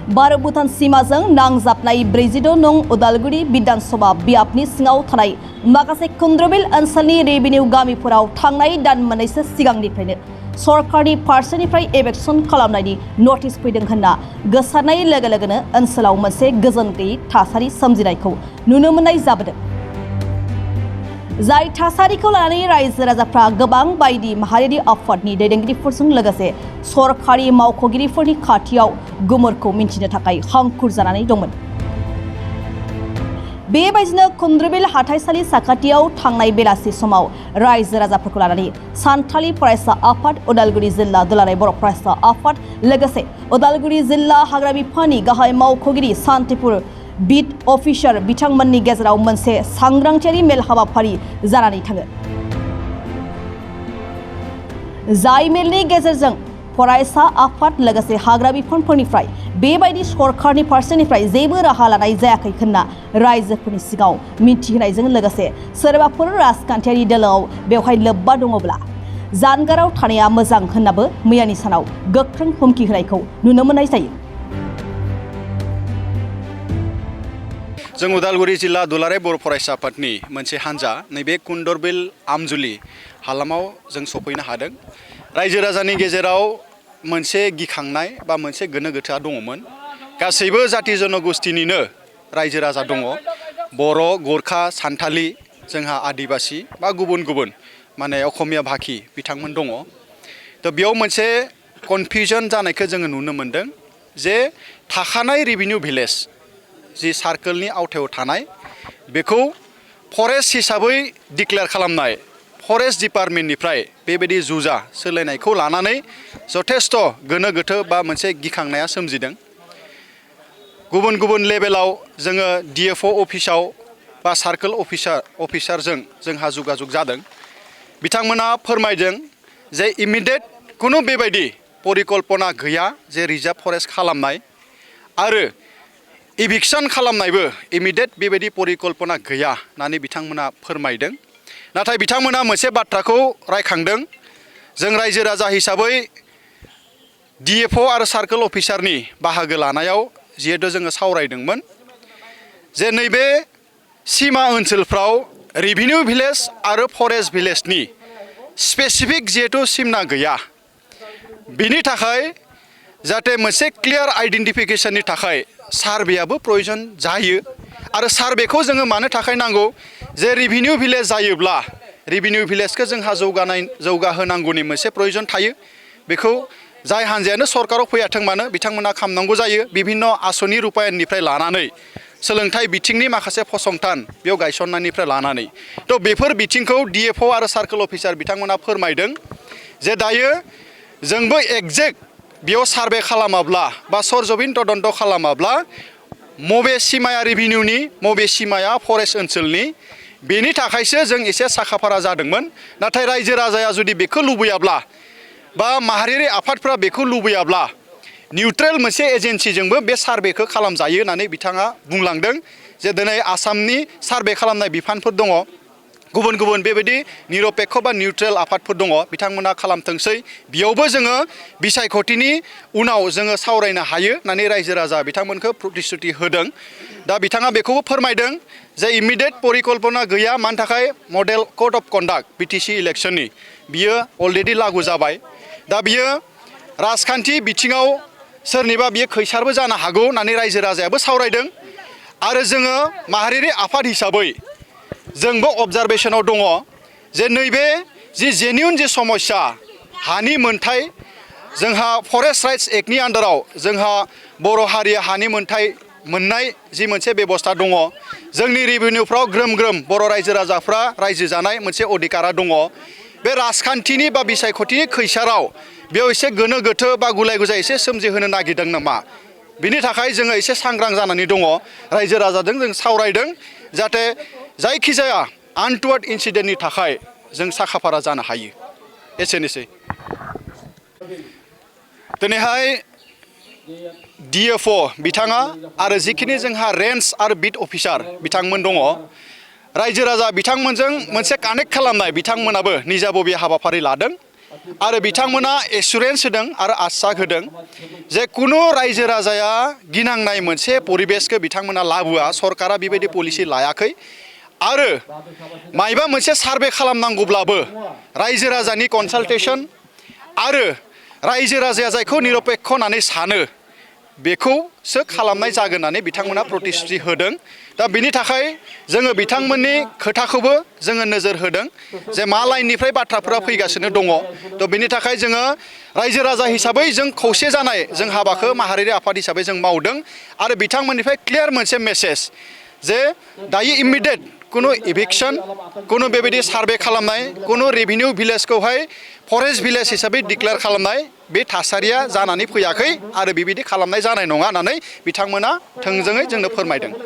भारत भुटान सीमाजों नांजाबनाय 42 नं उदालगुरि विधानसभा बियाबनि सिङाव थानाय माखासे कुन्द्रबिल ओनसोलनि रेभिनिउ गामिफोराव थांनाय दान मोननैसो सिगांनिफ्रायनो सरकारनि फारसेनिफ्राय एभेक्सन खालामनायनि नटिस फैदों होनना गोसारनाय लोगो लोगोनो ओनसोलाव मोनसे गोजोन गैयै थासारि सोमजिनायखौ नुनो मोननाय जाबोदों। जाय थासारिखौ लानानै रायजो राजाफ्रा गोबां बायदि माहारियारि आफादनि दैदेनगिरिफोरजों लोगोसे सरकारि मावख'गिरिफोरनि खाथियाव गुमुरखौ मिन्थिनो थाखाय हांखुर जानानै दंमोन। बेबायदिनो कुन्द्रबिल हाथाइसालि साखाथियाव थांनाय बेलासि समाव रायजो राजाफोरखौ लानानै सान्थालि फरायसा आफाद, उदालगुरि जिल्ला दुलाराय बर' फरायसा आफाद लोगोसे उदालगुरि जिल्ला हाग्रा बिफाननि गाहाय मावख'गिरि सान्तिपुर बिट अफिसार बिथांमोननि गेजेराव मोनसे सांग्रांथियारि मेल हाबाफारि जानानै थाङो। जाय मेलनि गेजेरजों फरायसा आफाद लोगोसे हाग्रा बिफानफोरनिफ्राय बेबायदि सरकारनि फारसेनिफ्राय जेबो राहा लानाय जायाखै होनना रायजोफोरनि सिगाङाव मिन्थिहोनायजों लोगोसे सोरबाफोर राजखान्थियारि दोलोआव बेवहाय लोब्बा दङब्ला जानगाराव थानाया मोजां होननाबो मैयानि सानाव गोख्रों हुमखि होनायखौ नुनो मोननाय जायो। जों उदालगुरि जिल्ला दुलाराय बर' फरायसा आफादनि मोनसे हान्जा नैबे कुन्दरबिल आमजुलि हालामाव जों सफैनो हादों। रायजो राजानि गेजेराव मोनसे गिखांनाय बा मोनसे गोनो गोथोआ दङमोन। गासैबो जाति जनगोष्ठीनिनो रायजो राजा दङ। बर', गोरखा, सान्थालि, जोंहा आदिबासि बा गुबुन गुबुन माने असमिया भाषी बिथांमोन दङ। थ' बेयाव मोनसे कनफिउजन जानायखौ जोङो नुनो मोन्दों जे थाखानाय रेभिनिउ भिलेज जि सार्कोलनि आवथायाव थानाय बेखौ फरेस्ट हिसाबै डिक्लेयार खालामनाय फरेस्ट डिपार्टमेन्टनिफ्राय बेबायदि जुजा सोलायनायखौ लानानै जथेस्थ' गोनो गोथो बा मोनसे गिखांनाया सोमजिदों। गुबुन गुबुन लेभेलाव जोङो DFO अफिसाव बा सार्कोल अफिसारजों जोंहा जगाजग जादों। बिथांमोना फोरमायदों जे इमिडियेट कुनु बेबायदि परिकल्पना गैया जे रिजार्भ फरेस्ट खालामनाय आरो इभिक्सन खालामनायबो इमिडियेट बेबायदि परिकल्पना गैया होननानै बिथांमोना फोरमायदों। नाथाय बिथांमोना मोनसे बाथ्राखौ रायखांदों, जों रायजो राजा हिसाबै DFO आरो सार्कोल अफिसारनि बाहागो लानायाव जिहेतु जोङो सावरायदोंमोन जे नैबे सीमा ओनसोलफ्राव रेभिनिउ भिलेज आरो फरेस्ट भिलेजनि स्पेसिफिक जिहेतु सिमना गैया, बिनि थाखाय जाहाथे मोनसे क्लियार आइडेन्टिफिकेशननि थाखाय सार्भेयाबो प्रयोजन जायो। आरो सार्भेखौ जोङो मानो थाखाय नांगौ जे रेभिनिउ भिलेज जायोब्ला रेभिनिउ भिलेजखौ जोंहा जौगाहोनांगौनि मोनसे प्रयोजन थायो। बेखौ जाय हान्जायानो सरकाराव फैयाथों मानो बिथांमोना खालामनांगौ जायो। बिभिन्न आसनि रुपायननिफ्राय लानानै सोलोंथाइ बिथिंनि माखासे फसंथान बेयाव गायसननायनिफ्राय लानानै थ' बेफोर बिथिंखौ DFO आरो सार्कोल अफिसार बिथांमोना फोरमायदों जे दायो जोंबो एक्जेक्ट बेयाव सार्भे खालामाब्ला बा सरजबिन तदन्त खालामाब्ला मबे सिमाया रेभिनिउनि मबे सिमाया फरेस्ट ओनसोलनि बेनि थाखायसो जों एसे साखाफारा जादोंमोन। नाथाय रायजो राजाया जुदि बेखौ लुबैयाब्ला बा माहारियारि आफादफ्रा बेखौ लुबैयाब्ला निउट्रेल मोनसे एजेन्सिजोंबो बे सार्भेखौ खालामजायो होननानै बिथाङा बुंलांदों जे दिनै आसामनि सार्भे खालामनाय बिफानफोर दङ, गुबुन गुबुन बेबायदि निरपेक्ष बा निउट्रेल आफादफोर दङ, बिथांमोना खालामथोंसै। बेयावबो जोङो बिसायख'थिनि उनाव जोङो सावरायनो हायो होननानै रायजो राजा बिथांमोनखौ प्रतिश्रुति होदों। दा बिथाङा बेखौबो फोरमायदों जे इमिडियेट परिकल्पना गैया। मानि थाखाय model code of conduct BTC इलेक्सननि बियो अलरेडि लागु जाबाय। दा बियो राजखान्थि बिथिङाव सोरनिबा बियो खैसारबो जानो हागौ होननानै रायजो राजायाबो सावरायदों। आरो जोङो माहारियारि आफाद हिसाबै जोंबो अबजारभेशनाव दङ जे नैबे जि जेन्युइन जि समस्या हानि मोन्थाय जोंहा फरेस्ट राइट्स एक्टनि आन्डाराव जोंहा बर' हारिया हानि मोन्थाय मोननाय जि मोनसे बेबस्था दङ। जोंनि रेभिनिउफ्राव ग्रोम ग्रोम बर' रायजो राजाफ्रा रायजो जानाय मोनसे अधिकारा दङ। बे राजखान्थिनि बा बिसायख'थिनि खैसाराव बेयाव एसे गोनो गोथो बा गुलाय गुजाय एसे सोमजिहोनो नागिरदों नामा, बिनि थाखाय जोङो एसे सांग्रां जानानै दङ। रायजो राजाजों जों सावरायदों जाहाथे जायखिजाया आनटुवार्ड इन्सिडेन्टनि थाखाय जों साखाफारा जानो हायो। एसेनोसै। दिनैहाय DFO बिथाङा आरो जिखिनि जोंहा रेन्ज आरो बिट अफिसार बिथांमोन दङ, रायजो राजा बिथांमोनजों मोनसे कानेक्ट खालामनाय बिथांमोनाबो निजाबबि हाबाफारि लादों। आरो बिथांमोना एसुरेन्स होदों आरो आश्वास होदों जे कुनु रायजो राजाया गिनांनाय मोनसे परिबेसखौ बिथांमोना लाबोआ सरकारा बेबायदि पलिसि लायाखै आरो मायबा मोनसे सार्भे खालामनांगौब्लाबो रायजो राजानि कनसाल्टेसन आरो रायजो राजाया जायखौ निरपेक्ष होननानै सानो बेखौसो खालामनाय जागोन होननानै बिथांमोना प्रतिश्रुति होदों दा बिनि थाखाय जोङो बिथांमोननि खोथाखौबो जोङो नोजोर होदों जे मा लाइननिफ्राय बाथ्राफोरा फैगासिनो दङ थ' बिनि थाखाय जोङो रायजो राजा हिसाबै जों खौसे जानाय जों हाबाखौ माहारियारि आफाद हिसाबै जों मावदों आरो बिथांमोननिफ्राय क्लियार मोनसे मेसेज जे दायो इमिडियेट कुनु इभिक्सन कुनु बेबायदि सार्भे खालामनाय कुनु रेभिनिउ भिलेजखौहाय फरेस्ट भिलेज हिसाबै डिक्लेयार खालामनाय बे थासारिया जानानै फैयाखै आरो बेबायदि खालामनाय जानाय नङा होननानै बिथांमोना थोंजोङै जोंनो फोरमायदों।